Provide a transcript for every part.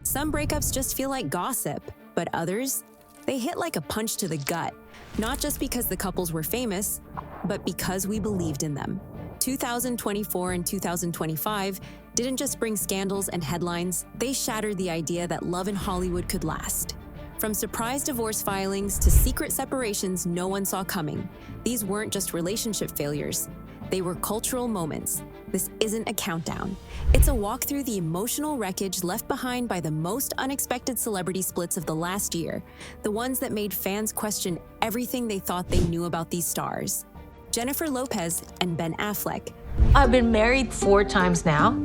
Some breakups just feel like gossip, but others, they hit like a punch to the gut, not just because the couples were famous, but because we believed in them. 2024 and 2025 didn't just bring scandals and headlines, they shattered the idea that love in Hollywood could last. From surprise divorce filings to secret separations no one saw coming, these weren't just relationship failures, they were cultural moments. This isn't a countdown. It's a walk through the emotional wreckage left behind by the most unexpected celebrity splits of the last year, the ones that made fans question everything they thought they knew about these stars. Jennifer Lopez and Ben Affleck. I've been married 4 times now.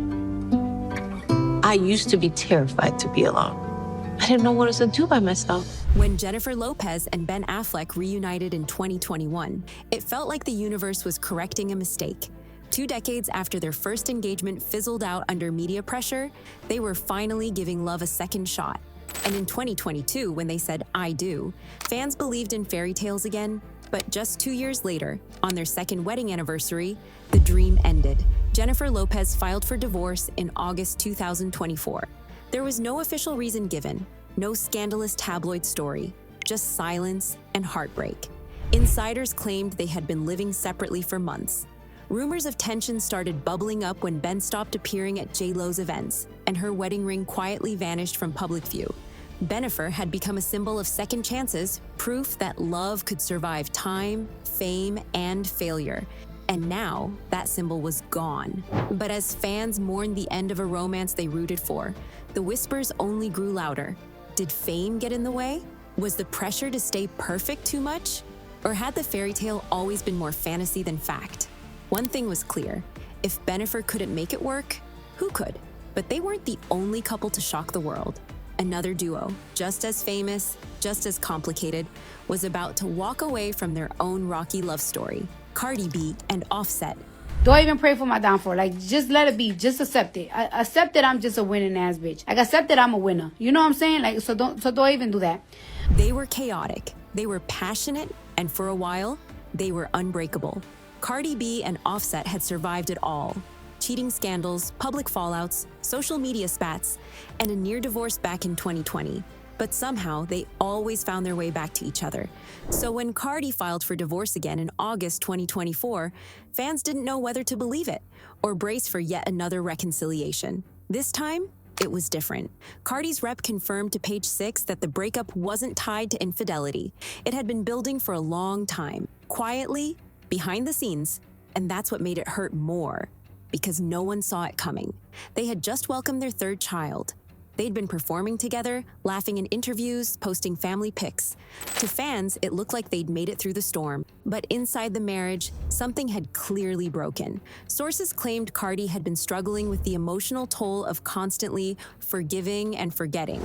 I used to be terrified to be alone. I didn't know what else to do by myself. When Jennifer Lopez and Ben Affleck reunited in 2021, it felt like the universe was correcting a mistake. 2 decades after their first engagement fizzled out under media pressure, they were finally giving love a second shot. And in 2022, when they said, "I do," fans believed in fairy tales again. But just 2 years later, on their second wedding anniversary, the dream ended. Jennifer Lopez filed for divorce in August 2024. There was no official reason given, no scandalous tabloid story, just silence and heartbreak. Insiders claimed they had been living separately for months. Rumors of tension started bubbling up when Ben stopped appearing at J.Lo's events, and her wedding ring quietly vanished from public view. Bennifer had become a symbol of second chances, proof that love could survive time, fame, and failure. And now, that symbol was gone. But as fans mourned the end of a romance they rooted for, the whispers only grew louder. Did fame get in the way? Was the pressure to stay perfect too much? Or had the fairy tale always been more fantasy than fact? One thing was clear. If Bennifer couldn't make it work, who could? But they weren't the only couple to shock the world. Another duo, just as famous, just as complicated, was about to walk away from their own rocky love story. Cardi B and Offset. Don't even pray for my downfall. Like, just let it be. Just accept it. Accept that I'm just a winning ass bitch. Like, accept that I'm a winner. You know what I'm saying? Like, so don't even do that. They were chaotic. They were passionate. And for a while, they were unbreakable. Cardi B and Offset had survived it all. Cheating scandals, public fallouts, social media spats, and a near divorce back in 2020. But somehow, they always found their way back to each other. So when Cardi filed for divorce again in August 2024, fans didn't know whether to believe it or brace for yet another reconciliation. This time, it was different. Cardi's rep confirmed to Page 6 that the breakup wasn't tied to infidelity. It had been building for a long time, quietly, behind the scenes, and that's what made it hurt more, because no one saw it coming. They had just welcomed their 3rd child. They'd been performing together, laughing in interviews, posting family pics. To fans, it looked like they'd made it through the storm. But inside the marriage, something had clearly broken. Sources claimed Cardi had been struggling with the emotional toll of constantly forgiving and forgetting,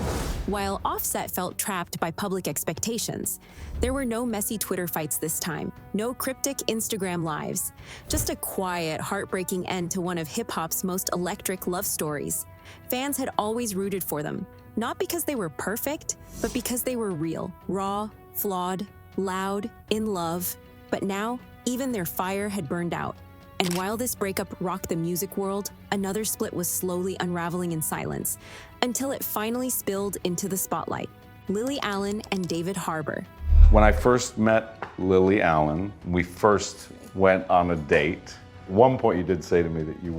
while Offset felt trapped by public expectations. There were no messy Twitter fights this time, no cryptic Instagram lives, just a quiet, heartbreaking end to one of hip-hop's most electric love stories. Fans had always rooted for them, not because they were perfect, but because they were real, raw, flawed, loud, in love. But now, even their fire had burned out. And while this breakup rocked the music world, another split was slowly unraveling in silence, until it finally spilled into the spotlight. Lily Allen and David Harbour. When I first met Lily Allen, we first went on a date. At one point you did say to me that you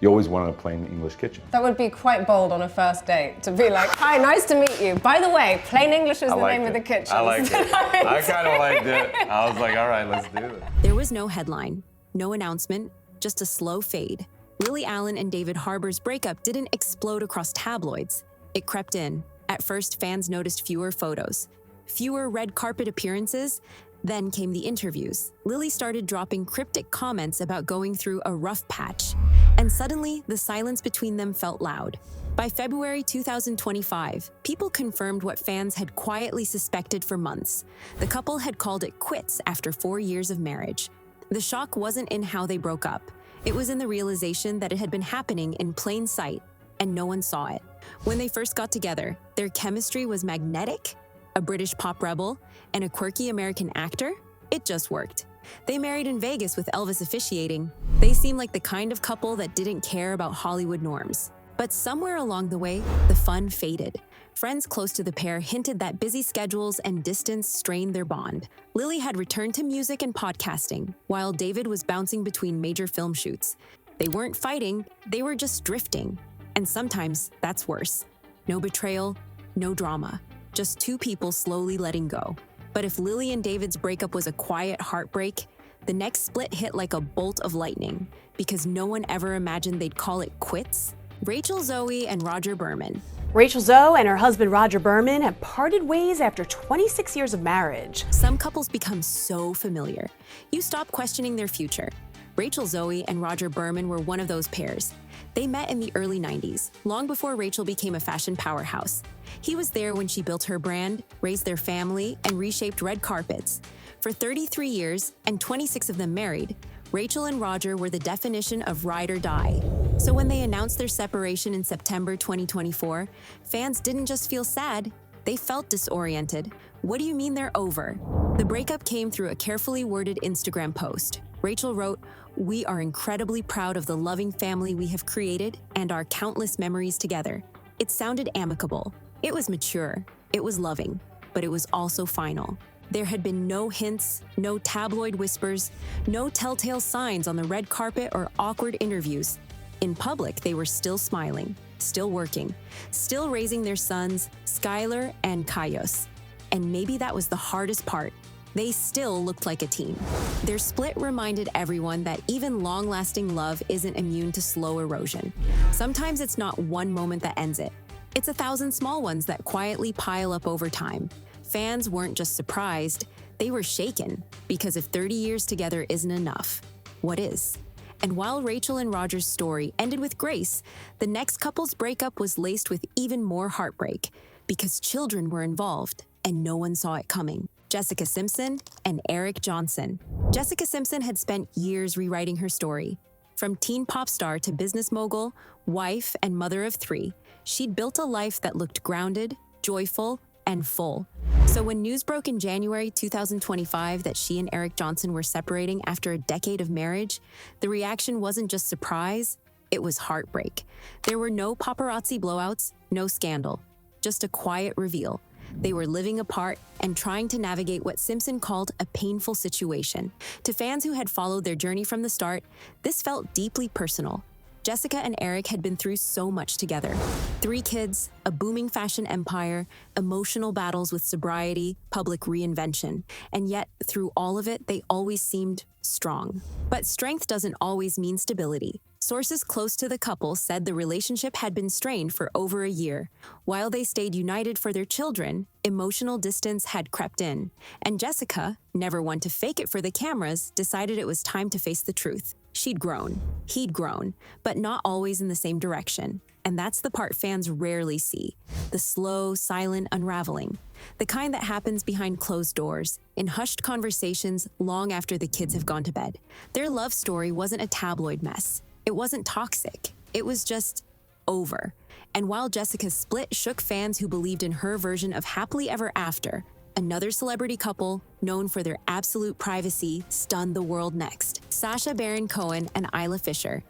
always wanted a plain English kitchen. That would be quite bold on a first date, to be like, "Hi, nice to meet you. By the way, plain English is the name of the kitchen." I liked it. I kind of liked it. I was like, all right, let's do this. There was no headline, no announcement, just a slow fade. Lily Allen and David Harbour's breakup didn't explode across tabloids. It crept in. At first, fans noticed fewer photos, fewer red carpet appearances. Then came the interviews. Lily started dropping cryptic comments about going through a rough patch, and suddenly the silence between them felt loud. By February 2025, people confirmed what fans had quietly suspected for months. The couple had called it quits after 4 years of marriage. The shock wasn't in how they broke up. It was in the realization that it had been happening in plain sight, and no one saw it. When they first got together, their chemistry was magnetic. A British pop rebel and a quirky American actor? It just worked. They married in Vegas with Elvis officiating. They seemed like the kind of couple that didn't care about Hollywood norms. But somewhere along the way, the fun faded. Friends close to the pair hinted that busy schedules and distance strained their bond. Lily had returned to music and podcasting, while David was bouncing between major film shoots. They weren't fighting, they were just drifting. And sometimes that's worse. No betrayal, no drama. Just two people slowly letting go. But if Lily and David's breakup was a quiet heartbreak, the next split hit like a bolt of lightning, because no one ever imagined they'd call it quits. Rachel Zoe and Roger Berman. Rachel Zoe and her husband Roger Berman have parted ways after 26 years of marriage. Some couples become so familiar, you stop questioning their future. Rachel Zoe and Roger Berman were one of those pairs. They met in the early 90s, long before Rachel became a fashion powerhouse. He was there when she built her brand, raised their family, and reshaped red carpets. For 33 years, and 26 of them married, Rachel and Roger were the definition of ride or die. So when they announced their separation in September 2024, fans didn't just feel sad, they felt disoriented. What do you mean they're over? The breakup came through a carefully worded Instagram post. Rachel wrote, "We are incredibly proud of the loving family we have created and our countless memories together." It sounded amicable. It was mature. It was loving. But it was also final. There had been no hints, no tabloid whispers, no telltale signs on the red carpet or awkward interviews. In public, they were still smiling, still working, still raising their sons, Skylar and Kaios. And maybe that was the hardest part. They still looked like a team. Their split reminded everyone that even long-lasting love isn't immune to slow erosion. Sometimes it's not one moment that ends it. It's 1,000 small ones that quietly pile up over time. Fans weren't just surprised, they were shaken, because if 30 years together isn't enough, what is? And while Rachel and Roger's story ended with grace, the next couple's breakup was laced with even more heartbreak, because children were involved and no one saw it coming. Jessica Simpson and Eric Johnson. Jessica Simpson had spent years rewriting her story. From teen pop star to business mogul, wife, and mother of 3, she'd built a life that looked grounded, joyful, and full. So when news broke in January 2025 that she and Eric Johnson were separating after a decade of marriage, the reaction wasn't just surprise, it was heartbreak. There were no paparazzi blowouts, no scandal, just a quiet reveal. They were living apart and trying to navigate what Simpson called a painful situation. To fans who had followed their journey from the start, this felt deeply personal. Jessica and Eric had been through so much together. 3 kids, a booming fashion empire, emotional battles with sobriety, public reinvention. And yet, through all of it, they always seemed strong. But strength doesn't always mean stability. Sources close to the couple said the relationship had been strained for over a year. While they stayed united for their children, emotional distance had crept in. And Jessica, never one to fake it for the cameras, decided it was time to face the truth. She'd grown, he'd grown, but not always in the same direction. And that's the part fans rarely see, the slow, silent unraveling. The kind that happens behind closed doors, in hushed conversations long after the kids have gone to bed. Their love story wasn't a tabloid mess. It wasn't toxic. It was just over. And while Jessica's split shook fans who believed in her version of happily ever after, another celebrity couple, known for their absolute privacy, stunned the world next. Sacha Baron Cohen and Isla Fisher.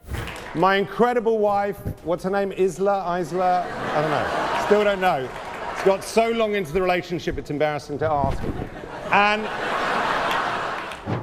My incredible wife, what's her name? Isla? I don't know. Still don't know. It's got so long into the relationship, it's embarrassing to ask. And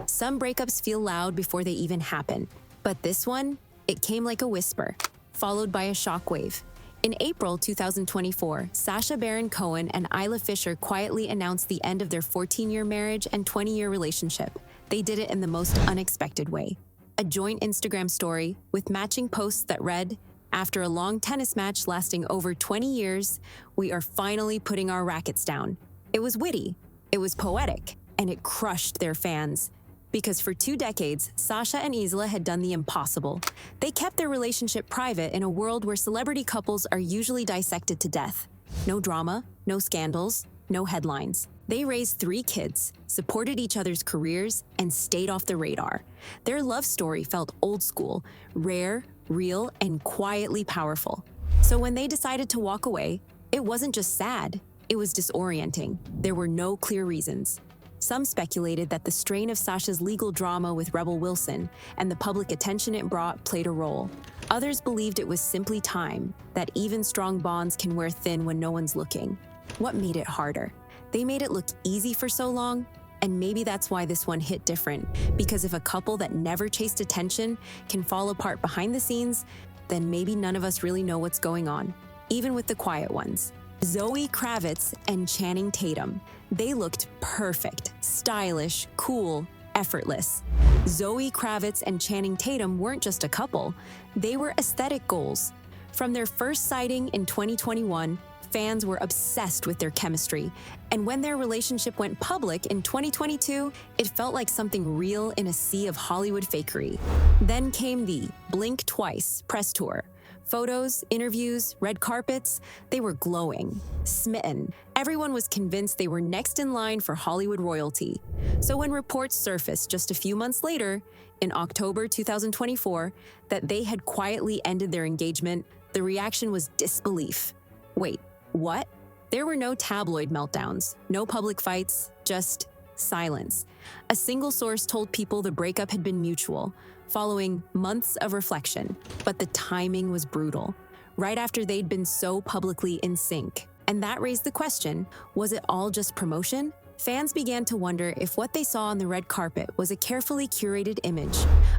some breakups feel loud before they even happen. But this one, it came like a whisper, followed by a shockwave. In April 2024, Sacha Baron Cohen and Isla Fisher quietly announced the end of their 14-year marriage and 20-year relationship. They did it in the most unexpected way. A joint Instagram story with matching posts that read, "After a long tennis match lasting over 20 years, we are finally putting our rackets down." It was witty, it was poetic, and it crushed their fans. Because for 2 decades, Sacha and Isla had done the impossible. They kept their relationship private in a world where celebrity couples are usually dissected to death. No drama, no scandals, no headlines. They raised 3 kids, supported each other's careers, and stayed off the radar. Their love story felt old school, rare, real, and quietly powerful. So when they decided to walk away, it wasn't just sad, it was disorienting. There were no clear reasons. Some speculated that the strain of Sacha's legal drama with Rebel Wilson and the public attention it brought played a role. Others believed it was simply time, that even strong bonds can wear thin when no one's looking. What made it harder? They made it look easy for so long, and maybe that's why this one hit different, because if a couple that never chased attention can fall apart behind the scenes, then maybe none of us really know what's going on, even with the quiet ones. Zoe Kravitz and Channing Tatum. They looked perfect, stylish, cool, effortless. Zoe Kravitz and Channing Tatum weren't just a couple, they were aesthetic goals. From their first sighting in 2021, fans were obsessed with their chemistry, and when their relationship went public in 2022, it felt like something real in a sea of Hollywood fakery. Then came the Blink Twice press tour. Photos, interviews, red carpets, they were glowing, smitten. Everyone was convinced they were next in line for Hollywood royalty. So when reports surfaced just a few months later, in October 2024, that they had quietly ended their engagement, the reaction was disbelief. Wait, what? There were no tabloid meltdowns, no public fights, just silence. A single source told people the breakup had been mutual, following months of reflection, but the timing was brutal, right after they'd been so publicly in sync. And that raised the question, was it all just promotion? Fans began to wonder if what they saw on the red carpet was a carefully curated image.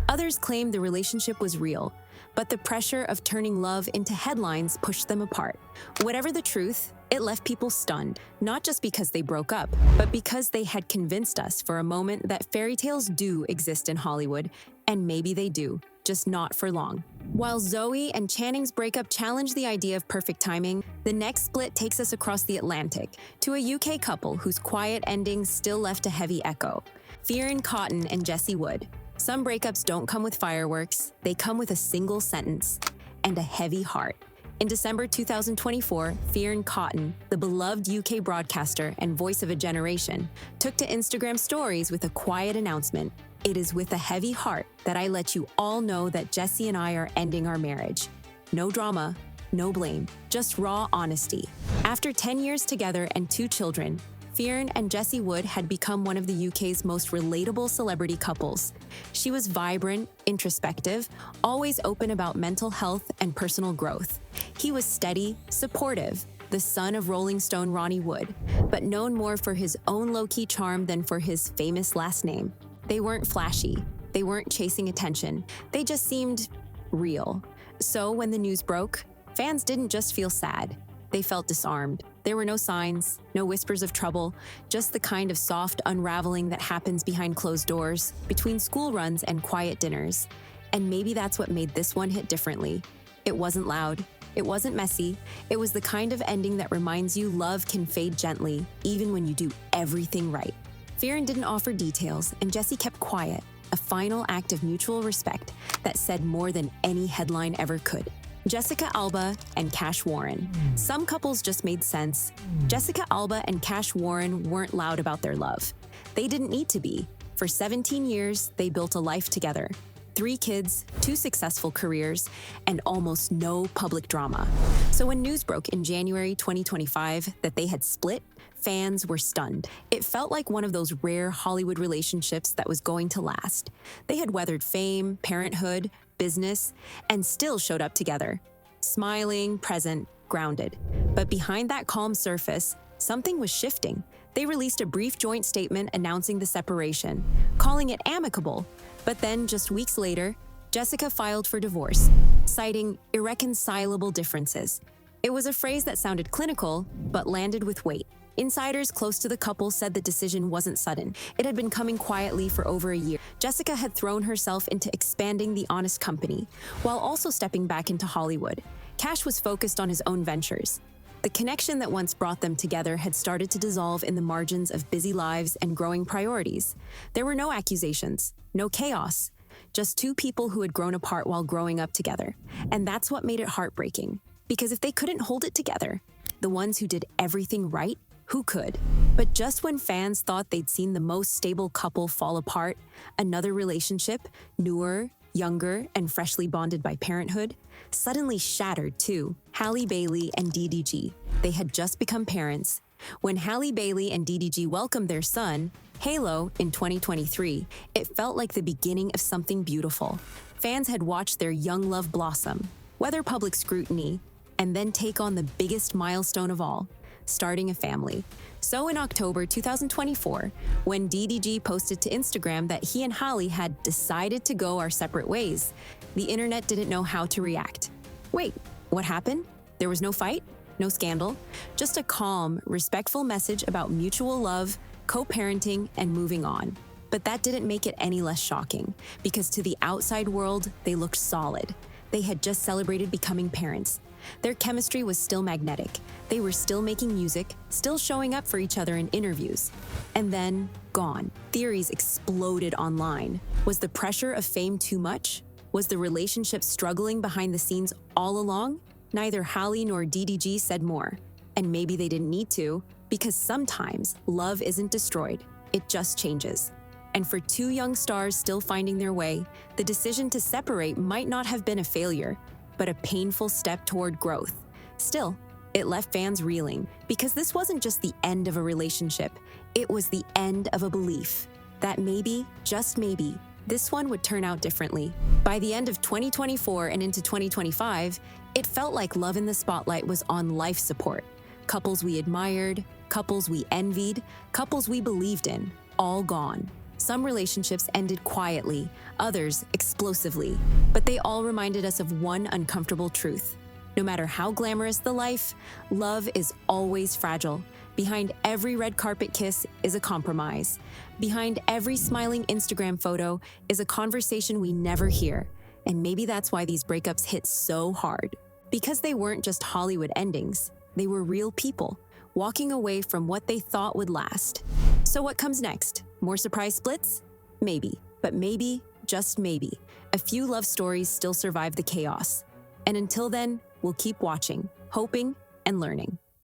Others claimed the relationship was real, but the pressure of turning love into headlines pushed them apart. Whatever the truth, it left people stunned, not just because they broke up, but because they had convinced us for a moment that fairy tales do exist in Hollywood, and maybe they do, just not for long. While Zoe and Channing's breakup challenged the idea of perfect timing, the next split takes us across the Atlantic to a UK couple whose quiet ending still left a heavy echo. Fearne and Jesse Wood. Some breakups don't come with fireworks, they come with a single sentence and a heavy heart. In December 2024, Fearne, the beloved UK broadcaster and voice of a generation, took to Instagram stories with a quiet announcement. It is with a heavy heart that I let you all know that Jesse and I are ending our marriage. No drama, no blame, just raw honesty. After 10 years together and 2 children, Fearne and Jesse Wood had become one of the UK's most relatable celebrity couples. She was vibrant, introspective, always open about mental health and personal growth. He was steady, supportive, the son of Rolling Stone Ronnie Wood, but known more for his own low-key charm than for his famous last name. They weren't flashy, they weren't chasing attention, they just seemed real. So when the news broke, fans didn't just feel sad, they felt disarmed. There were no signs, no whispers of trouble, just the kind of soft unraveling that happens behind closed doors, between school runs and quiet dinners. And maybe that's what made this one hit differently. It wasn't loud, it wasn't messy, it was the kind of ending that reminds you love can fade gently, even when you do everything right. Fearne didn't offer details, and Jesse kept quiet, a final act of mutual respect that said more than any headline ever could. Jessica Alba and Cash Warren. Some couples just made sense. Jessica Alba and Cash Warren weren't loud about their love. They didn't need to be. For 17 years, they built a life together. 3 kids, 2 successful careers, and almost no public drama. So when news broke in January 2025 that they had split, fans were stunned. It felt like one of those rare Hollywood relationships that was going to last. They had weathered fame, parenthood, business, and still showed up together. Smiling, present, grounded. But behind that calm surface, something was shifting. They released a brief joint statement announcing the separation, calling it amicable. But then, just weeks later, Jessica filed for divorce, citing irreconcilable differences. It was a phrase that sounded clinical, but landed with weight. Insiders close to the couple said the decision wasn't sudden. It had been coming quietly for over a year. Jessica had thrown herself into expanding the Honest Company, while also stepping back into Hollywood. Cash was focused on his own ventures. The connection that once brought them together had started to dissolve in the margins of busy lives and growing priorities. There were no accusations, no chaos, just 2 people who had grown apart while growing up together. And that's what made it heartbreaking. Because if they couldn't hold it together, the ones who did everything right, who could? But just when fans thought they'd seen the most stable couple fall apart, another relationship, newer, younger, and freshly bonded by parenthood, suddenly shattered too. Halle Bailey and DDG. They had just become parents. When Halle Bailey and DDG welcomed their son, Halo in 2023, it felt like the beginning of something beautiful. Fans had watched their young love blossom, weather public scrutiny, and then take on the biggest milestone of all, starting a family. So in October 2024, when DDG posted to Instagram that he and Halle had decided to go our separate ways, the internet didn't know how to react. Wait, what happened? There was no fight? No scandal? Just a calm, respectful message about mutual love, co-parenting, and moving on. But that didn't make it any less shocking, because to the outside world, they looked solid. They had just celebrated becoming parents. Their chemistry was still magnetic. They were still making music, still showing up for each other in interviews. And then, gone. Theories exploded online. Was the pressure of fame too much? Was the relationship struggling behind the scenes all along? Neither Halle nor DDG said more. And maybe they didn't need to, because sometimes love isn't destroyed, it just changes. And for two young stars still finding their way, the decision to separate might not have been a failure, but a painful step toward growth. Still, it left fans reeling, because this wasn't just the end of a relationship, it was the end of a belief that maybe, just maybe, this one would turn out differently. By the end of 2024 and into 2025, it felt like love in the spotlight was on life support. Couples we admired, couples we envied, couples we believed in, all gone. Some relationships ended quietly, others explosively, but they all reminded us of one uncomfortable truth. No matter how glamorous the life, love is always fragile. Behind every red carpet kiss is a compromise. Behind every smiling Instagram photo is a conversation we never hear. And maybe that's why these breakups hit so hard. Because they weren't just Hollywood endings, they were real people, walking away from what they thought would last. So what comes next? More surprise splits? Maybe. But maybe, just maybe, a few love stories still survive the chaos. And until then, we'll keep watching, hoping, and learning.